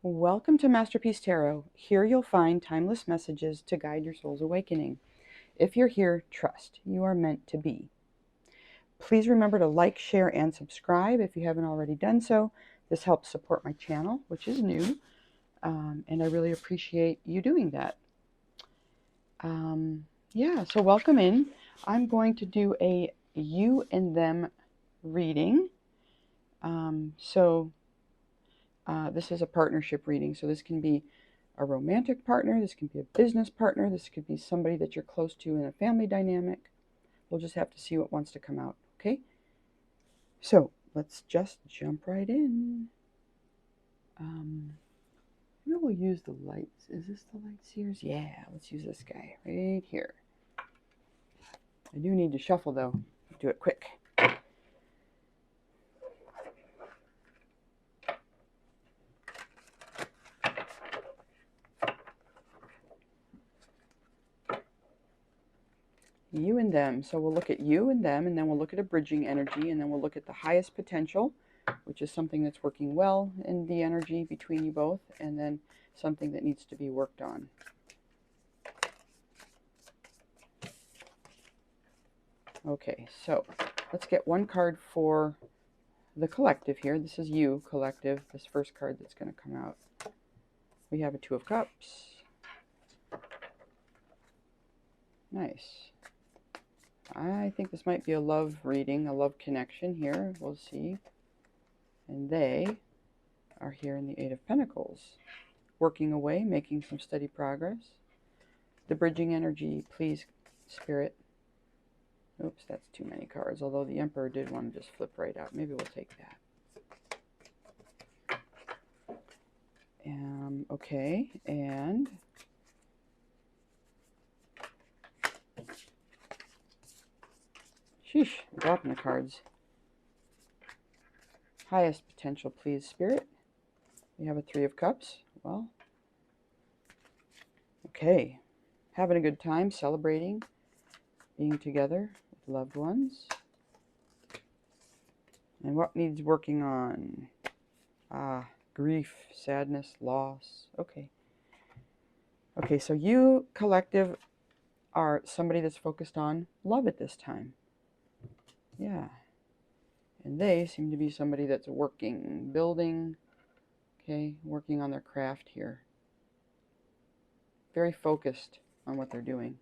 Welcome to Masterpiece Tarot. Here you'll find timeless messages to guide your soul's awakening. If you're here, trust. You are meant to be. Please remember to like, share, and subscribe if you haven't already done so. This helps support my channel, which is new, and I really appreciate you doing that. So welcome in. I'm going to do a you and them reading. This is a partnership reading, so this can be a romantic partner, this can be a business partner, this could be somebody that you're close to in a family dynamic. We'll just have to see what wants to come out, okay? So let's just jump right in. Maybe we'll use the lights. Is this the light seers? Yeah, let's use this guy right here. I do need to shuffle though. Do it quick. You and them. So we'll look at you and them, and then we'll look at a bridging energy, and then we'll look at the highest potential, which is something that's working well in the energy between you both, and then something that needs to be worked on. Okay, so let's get one card for the collective here. This is you, collective, this first card that's going to come out. We have a Two of Cups. Nice. I think this might be a love reading, a love connection here. We'll see. And they are here in the Eight of Pentacles, working away, making some steady progress. The bridging energy, please, Spirit. Oops, that's too many cards, although the Emperor did want to just flip right out. Maybe we'll take that. Okay, and sheesh, I'm dropping the cards. Highest potential, please, Spirit. We have a Three of Cups. Well, okay. Having a good time, celebrating, being together with loved ones. And what needs working on? Grief, sadness, loss. Okay. Okay, so you, collective, are somebody that's focused on love at this time. Yeah. And they seem to be somebody that's working, building, okay, working on their craft here. Very focused on what they're doing.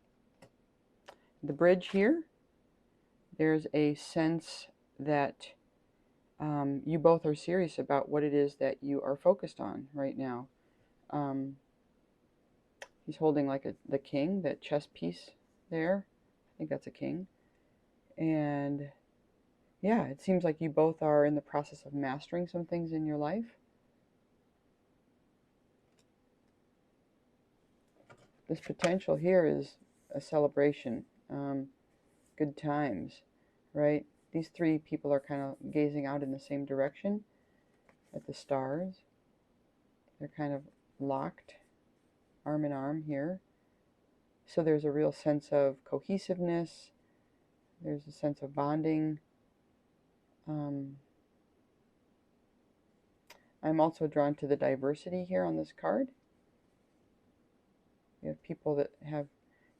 The bridge here, there's a sense that you both are serious about what it is that you are focused on right now. He's holding like the king, that chess piece there. I think that's a king. And yeah, it seems like you both are in the process of mastering some things in your life. This potential here is a celebration, good times, right? These three people are kind of gazing out in the same direction at the stars. They're kind of locked, arm in arm here. So there's a real sense of cohesiveness. There's a sense of bonding. I'm also drawn to the diversity here on this card. You have people that have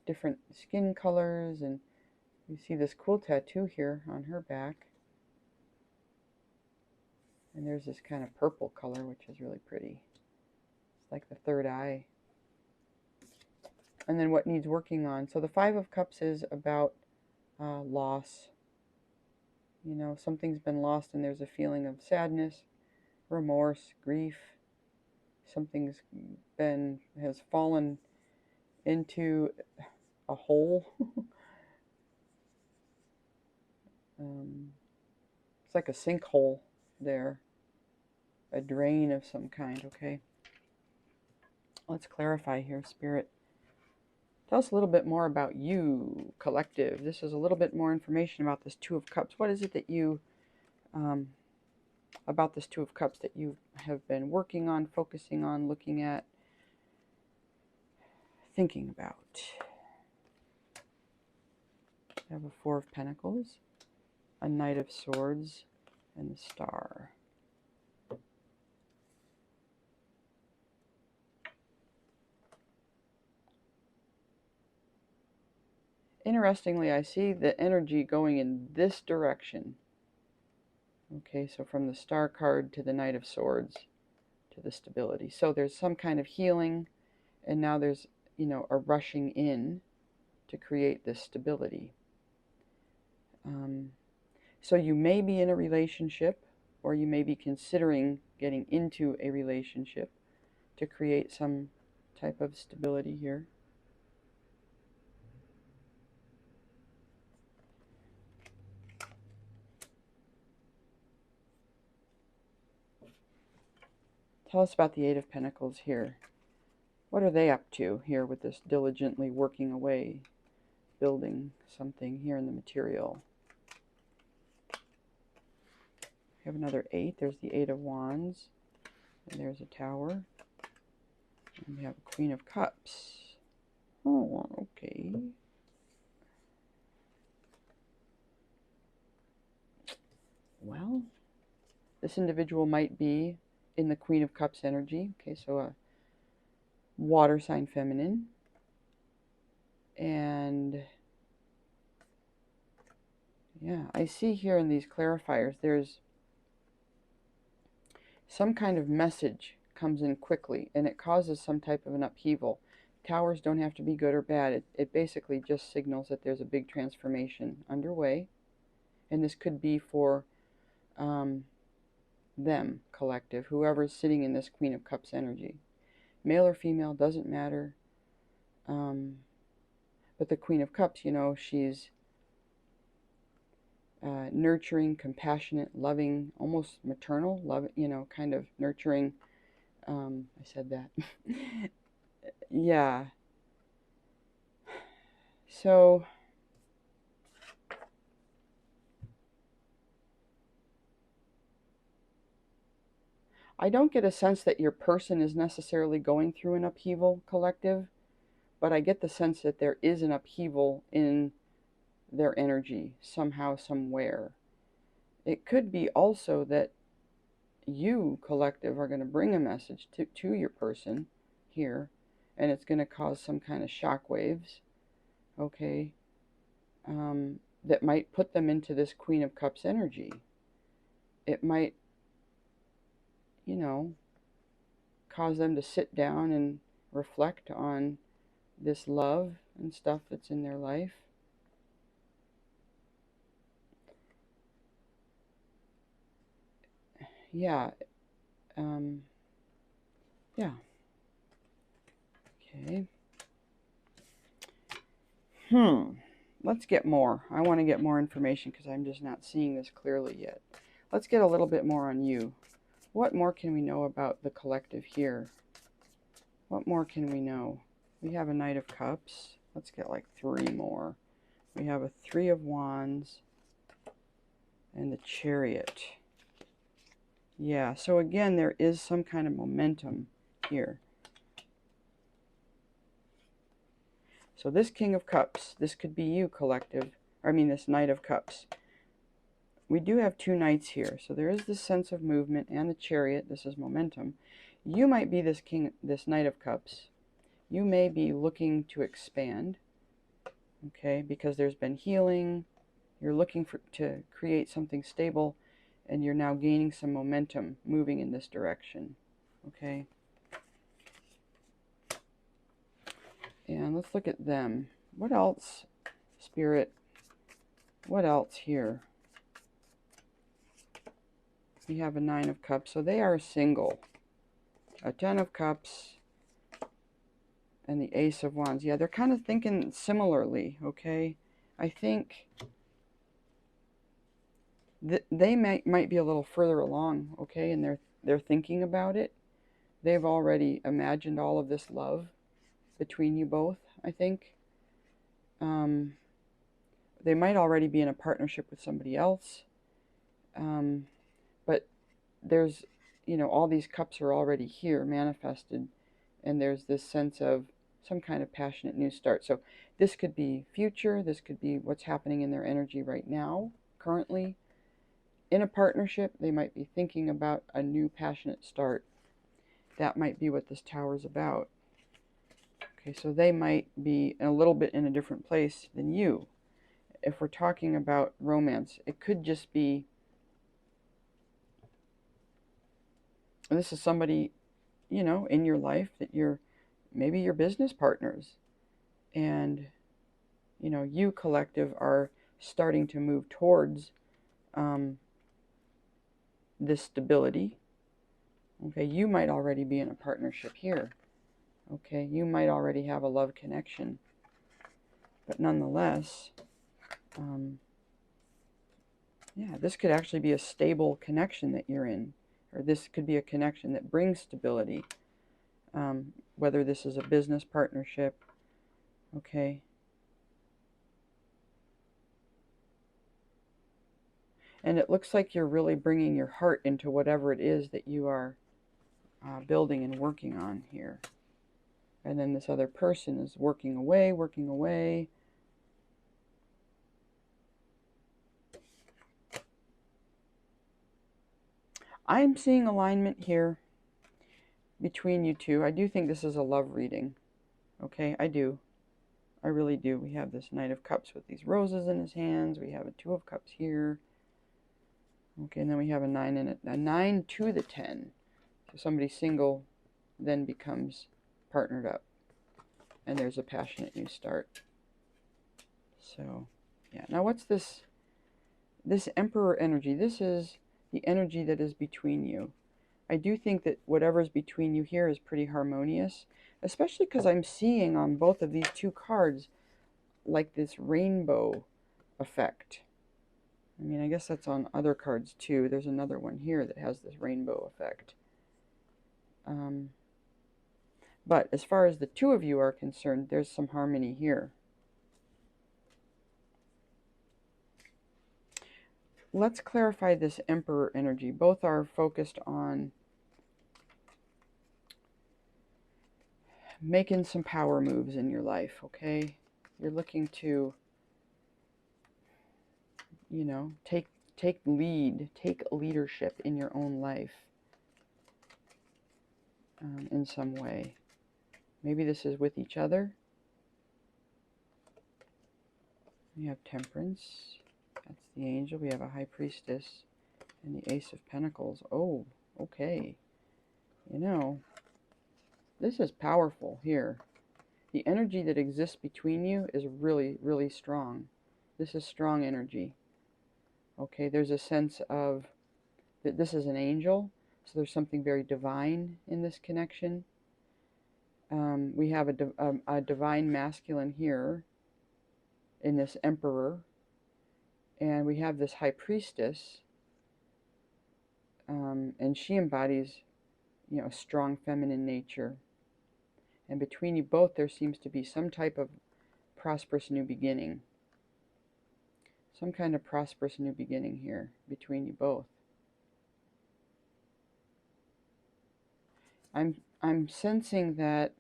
different skin colors, and you see this cool tattoo here on her back. And there's this kind of purple color, which is really pretty. It's like the third eye. And then what needs working on. So the Five of Cups is about loss. You know, something's been lost and there's a feeling of sadness, remorse, grief. Something's has fallen into a hole. It's like a sinkhole there. A drain of some kind, okay? Let's clarify here, Spirit. Tell us a little bit more about you, collective. This is a little bit more information about this Two of Cups. What is it that you, about this Two of Cups that you have been working on, focusing on, looking at, thinking about? I have a Four of Pentacles, a Knight of Swords, and the Star. Interestingly, I see the energy going in this direction. Okay, so from the Star card to the Knight of Swords to the stability. So there's some kind of healing, and now there's, you know, a rushing in to create this stability. So you may be in a relationship, or you may be considering getting into a relationship to create some type of stability here. Tell us about the Eight of Pentacles here. What are they up to here with this diligently working away, building something here in the material? We have another 8. There's the 8 of Wands. And there's a Tower. And we have a Queen of Cups. Oh, okay. Well, this individual might be in the Queen of Cups energy. Okay, so a water sign feminine. And yeah, I see here in these clarifiers, there's some kind of message comes in quickly, and it causes some type of an upheaval. Towers don't have to be good or bad. It basically just signals that there's a big transformation underway, and this could be for them, collective, whoever's sitting in this Queen of Cups energy. Male or female, doesn't matter. But the Queen of Cups, you know, she's nurturing, compassionate, loving, almost maternal, love, you know, kind of nurturing. I said that. Yeah. So I don't get a sense that your person is necessarily going through an upheaval, collective, but I get the sense that there is an upheaval in their energy somehow, somewhere. It could be also that you, collective, are going to bring a message to your person here, and it's going to cause some kind of shock waves, okay, that might put them into this Queen of Cups energy. It might, you know, cause them to sit down and reflect on this love and stuff that's in their life. Yeah. Yeah. Okay. Let's get more. I want to get more information because I'm just not seeing this clearly yet. Let's get a little bit more on you. What more can we know about the collective here? What more can we know? We have a Knight of Cups. Let's get like 3 more. We have a 3 of Wands and the Chariot. Yeah, so again, there is some kind of momentum here. So this King of Cups, this could be you, collective. I mean, this Knight of Cups. We do have 2 knights here, so there is this sense of movement and the Chariot. This is momentum. You might be this Knight of Cups. You may be looking to expand, okay, because there's been healing. You're looking to create something stable, and you're now gaining some momentum, moving in this direction, okay? And let's look at them. What else, Spirit? What else here? We have a 9 of Cups, so they are single. A 10 of Cups and the Ace of Wands. Yeah, they're kind of thinking similarly, okay? I think they might be a little further along, okay, and they're thinking about it. They've already imagined all of this love between you both, I think. They might already be in a partnership with somebody else. But there's, you know, all these cups are already here manifested, and there's this sense of some kind of passionate new start. So this could be future, this could be what's happening in their energy right now, currently. In a partnership, they might be thinking about a new passionate start. That might be what this Tower is about. Okay, so they might be a little bit in a different place than you. If we're talking about romance, it could just be, this is somebody, you know, in your life that maybe your business partners, and, you know, you collective are starting to move towards this stability. Okay, you might already be in a partnership here. Okay, you might already have a love connection. But nonetheless, yeah, this could actually be a stable connection that you're in. Or this could be a connection that brings stability. Whether this is a business partnership. Okay. And it looks like you're really bringing your heart into whatever it is that you are building and working on here. And then this other person is working away, working away. I'm seeing alignment here between you two. I do think this is a love reading. Okay, I do. I really do. We have this Knight of Cups with these roses in his hands. We have a Two of Cups here. Okay, and then we have a 9 and a 9 to the 10. So somebody single then becomes partnered up. And there's a passionate new start. So, yeah. Now what's this? This Emperor energy. This is the energy that is between you. I do think that whatever's between you here is pretty harmonious. Especially because I'm seeing on both of these two cards like this rainbow effect. I mean, I guess that's on other cards too. There's another one here that has this rainbow effect. But as far as the two of you are concerned, there's some harmony here. Let's clarify this Emperor energy. Both are focused on making some power moves in your life, okay? You're looking to, you know, take lead, take leadership in your own life in some way. Maybe this is with each other. We have Temperance. That's the Angel. We have a High Priestess and the Ace of Pentacles. Oh, okay. You know, this is powerful here. The energy that exists between you is really, really strong. This is strong energy. Okay, there's a sense of that this is an angel, so there's something very divine in this connection. We have a divine masculine here in this Emperor, and we have this High Priestess, and she embodies, you know, a strong feminine nature. And between you both, there seems to be some type of prosperous new beginning. Some kind of prosperous new beginning here between you both. I'm sensing that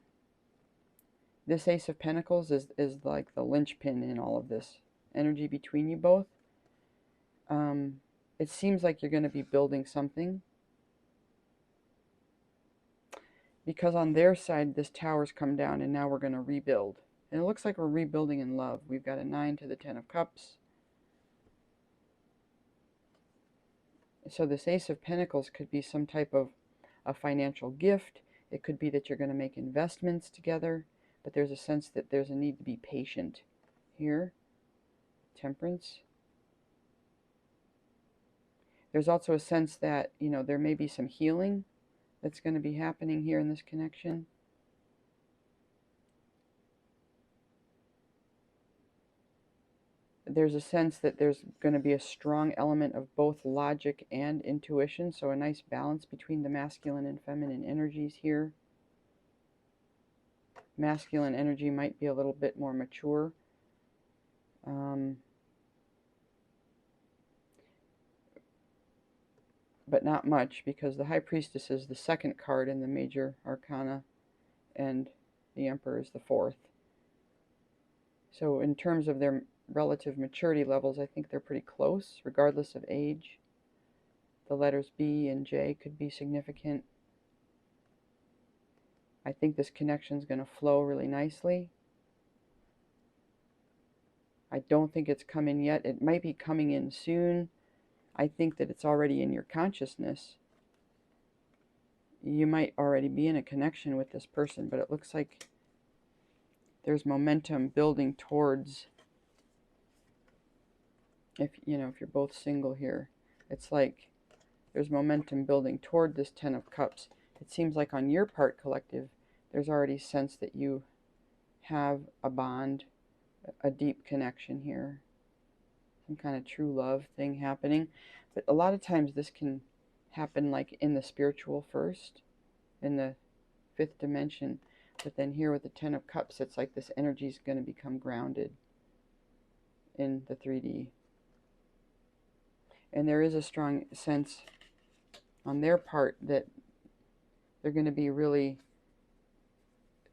this Ace of Pentacles is like the linchpin in all of this energy between you both. It seems like you're going to be building something. Because on their side, this tower's come down, and now we're going to rebuild. And it looks like we're rebuilding in love. We've got a 9 to the 10 of Cups. So this Ace of Pentacles could be some type of a financial gift. It could be that you're going to make investments together. But there's a sense that there's a need to be patient here. Temperance. There's also a sense that, you know, there may be some healing that's going to be happening here in this connection. There's a sense that there's going to be a strong element of both logic and intuition, so a nice balance between the masculine and feminine energies here. Masculine energy might be a little bit more mature. But not much, because the High Priestess is the second card in the major arcana, and the Emperor is the fourth. So in terms of their relative maturity levels, I think they're pretty close, regardless of age. The letters B and J could be significant. I think this connection is going to flow really nicely. I don't think it's come in yet. It might be coming in soon. I think that it's already in your consciousness. You might already be in a connection with this person, but it looks like there's momentum building towards, if you're both single here, it's like there's momentum building toward this Ten of Cups. It seems like on your part, collective, there's already sense that you have a bond, a deep connection here, some kind of true love thing happening. But a lot of times this can happen like in the spiritual first, in the fifth dimension. But then here with the Ten of Cups, it's like this energy is going to become grounded in the 3D. And there is a strong sense on their part that they're going to be really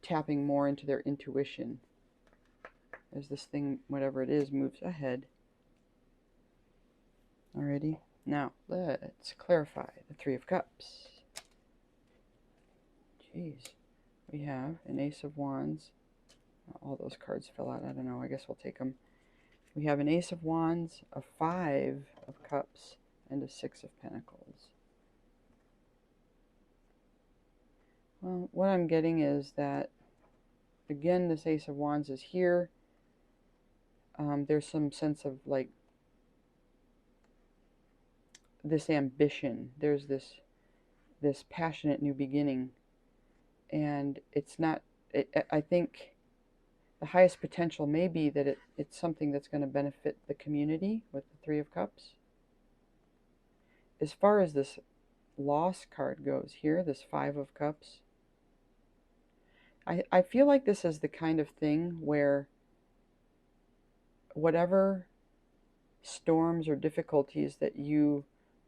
tapping more into their intuition as this thing, whatever it is, moves ahead. Alrighty, now let's clarify the Three of Cups. Jeez, we have an Ace of Wands. All those cards fell out. I don't know. I guess we'll take them. We have an Ace of Wands, a Five of Cups, and a Six of Pentacles. Well, what I'm getting is that, again, this Ace of Wands is here. There's some sense of like this ambition. There's this passionate new beginning, and it's not. I think the highest potential may be that it's something that's going to benefit the community with the Three of Cups. As far as this loss card goes here, this Five of Cups, I feel like this is the kind of thing where whatever storms or difficulties that you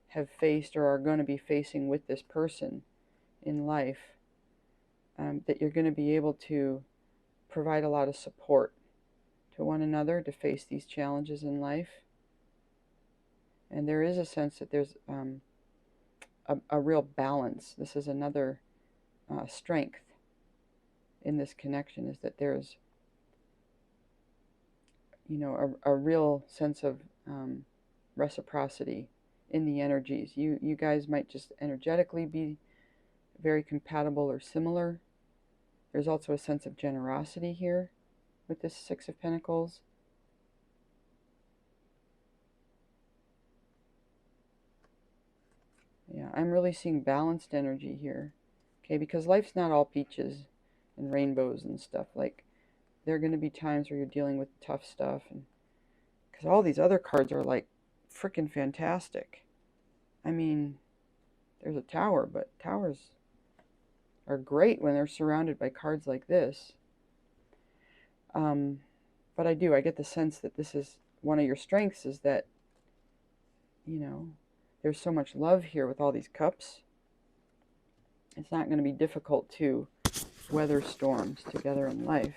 have faced or are going to be facing with this person in life, that you're going to be able to provide a lot of support to one another to face these challenges in life. And there is a sense that there's a real balance. This is another strength in this connection, is that there's a real sense of reciprocity in the energies. You guys might just energetically be very compatible or similar. There's also a sense of generosity here with this Six of Pentacles. Yeah, I'm really seeing balanced energy here. Okay, because life's not all peaches and rainbows and stuff. Like, there are going to be times where you're dealing with tough stuff, and because all these other cards are like freaking fantastic. I mean, there's a tower, but towers are great when they're surrounded by cards like this. But I get the sense that this is one of your strengths, is that, there's so much love here with all these cups. It's not going to be difficult to weather storms together in life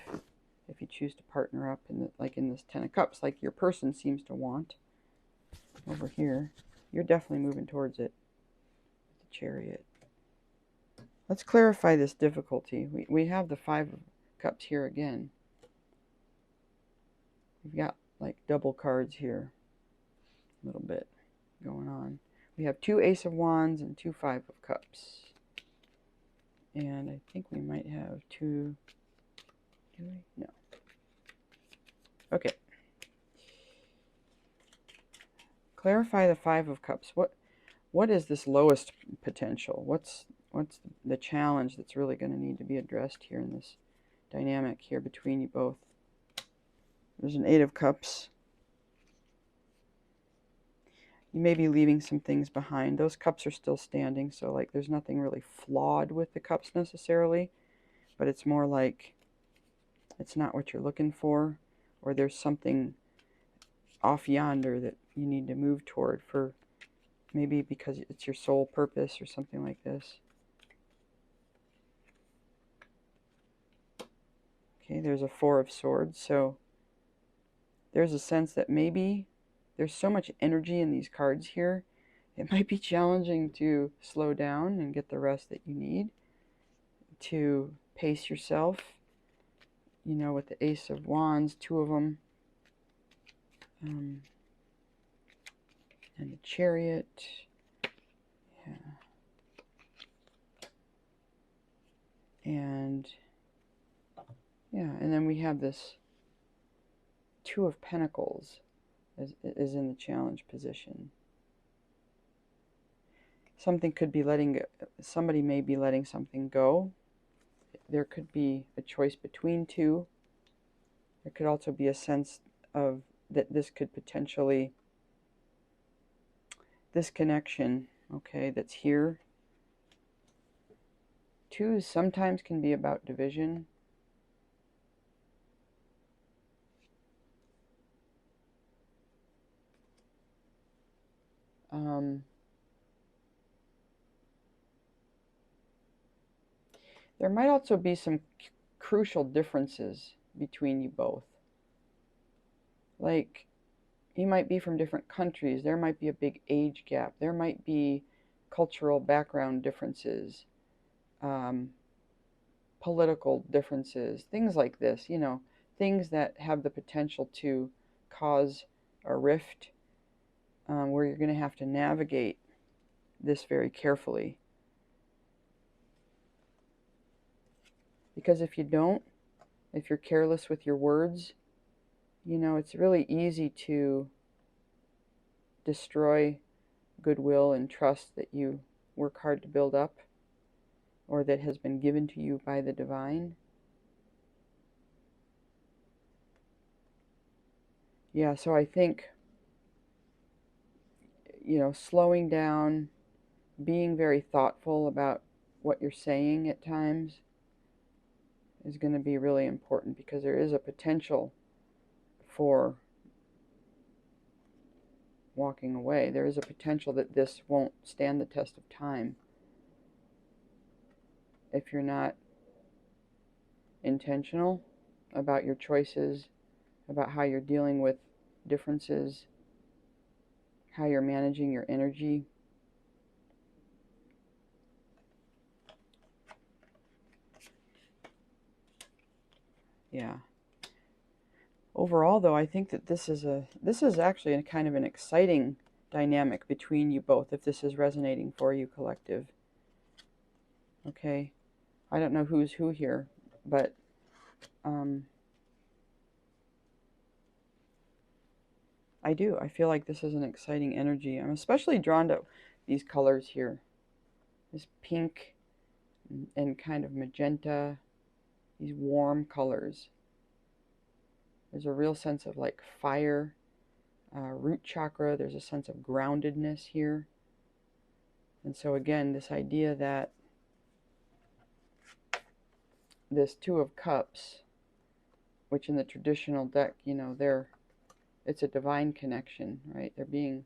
if you choose to partner up in this Ten of Cups, like your person seems to want over here. You're definitely moving towards it. The Chariot. Let's clarify this difficulty. We have the Five of Cups here again. We've got like double cards here, a little bit going on. We have two Ace of Wands and two Five of Cups. And I think we might have two. Do we? No. Okay. Clarify the Five of Cups. What is this lowest potential? What's the challenge that's really going to need to be addressed here in this dynamic here between you both? There's an Eight of Cups. You may be leaving some things behind. Those cups are still standing, so like there's nothing really flawed with the cups necessarily, but it's more like it's not what you're looking for, or there's something off yonder that you need to move toward, for maybe because it's your sole purpose or something like this. Okay, there's a Four of Swords, so there's a sense that maybe there's so much energy in these cards here, it might be challenging to slow down and get the rest that you need to pace yourself, you know, with the Ace of Wands, 2 of them, and the Chariot. Yeah. And yeah, and then we have this 2 of Pentacles is in the challenge position. Something could be somebody may be letting something go. There could be a choice between 2. There could also be a sense of that this could potentially, this connection, okay, that's here. 2s sometimes can be about division. There might also be some crucial differences between you both. Like, you might be from different countries. There might be a big age gap. There might be cultural background differences, political differences, things like this, you know, things that have the potential to cause a rift, where you're going to have to navigate this very carefully. Because if you don't, if you're careless with your words, you know, it's really easy to destroy goodwill and trust that you work hard to build up, or that has been given to you by the divine. Yeah, so I think, you know, slowing down, being very thoughtful about what you're saying at times is going to be really important, because there is a potential for walking away. There is a potential that this won't stand the test of time if you're not intentional about your choices, about how you're dealing with differences, how you're managing your energy. Yeah. Overall, though, I think that this is actually a kind of an exciting dynamic between you both, if this is resonating for you, collective. Okay, I don't know who's who here, but I do. I feel like this is an exciting energy. I'm especially drawn to these colors here. This pink and kind of magenta, these warm colors. There's a real sense of like fire, root chakra. There's a sense of groundedness here. And so again, this idea that this 2 of Cups, which in the traditional deck, you know, it's a divine connection, right? They're being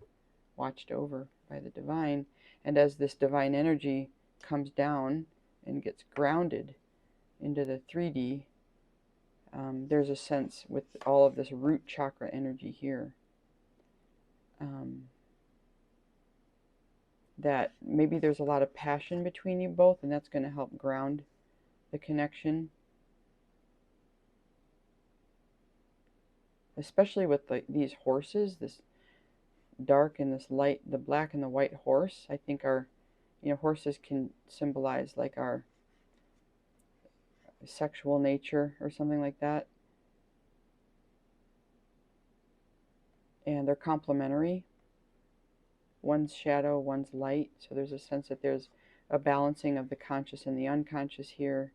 watched over by the divine. And as this divine energy comes down and gets grounded into the 3D, there's a sense with all of this root chakra energy here, that maybe there's a lot of passion between you both, and that's going to help ground the connection. Especially with these horses, this dark and this light, the black and the white horse, I think are, you know, horses can symbolize like our sexual nature or something like that. And they're complementary. One's shadow, one's light. So there's a sense that there's a balancing of the conscious and the unconscious here.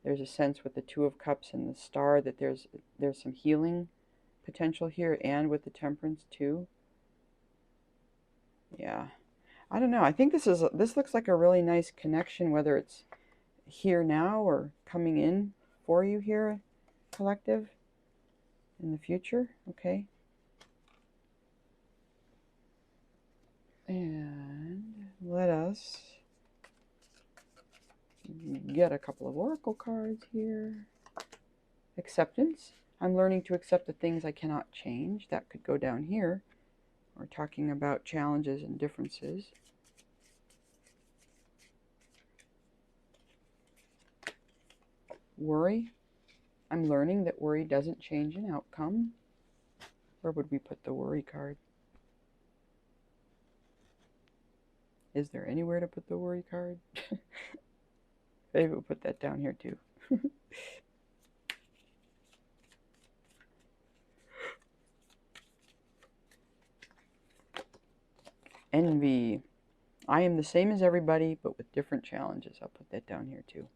There's a sense with the 2 of Cups and the star that there's some healing potential here, and with the Temperance too. Yeah, I don't know. I think this looks like a really nice connection, whether it's here now or coming in for you here, collective, in the future. Okay. And let us get a couple of oracle cards here. Acceptance. I'm learning to accept the things I cannot change. That could go down here. We're talking about challenges and differences. Worry. I'm learning that worry doesn't change an outcome. Where would we put the worry card? Is there anywhere to put the worry card? Maybe we'll put that down here too. Envy. I am the same as everybody, but with different challenges. I'll put that down here too.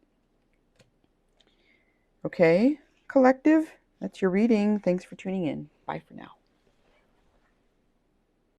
Okay, collective, that's your reading. Thanks for tuning in. Bye for now.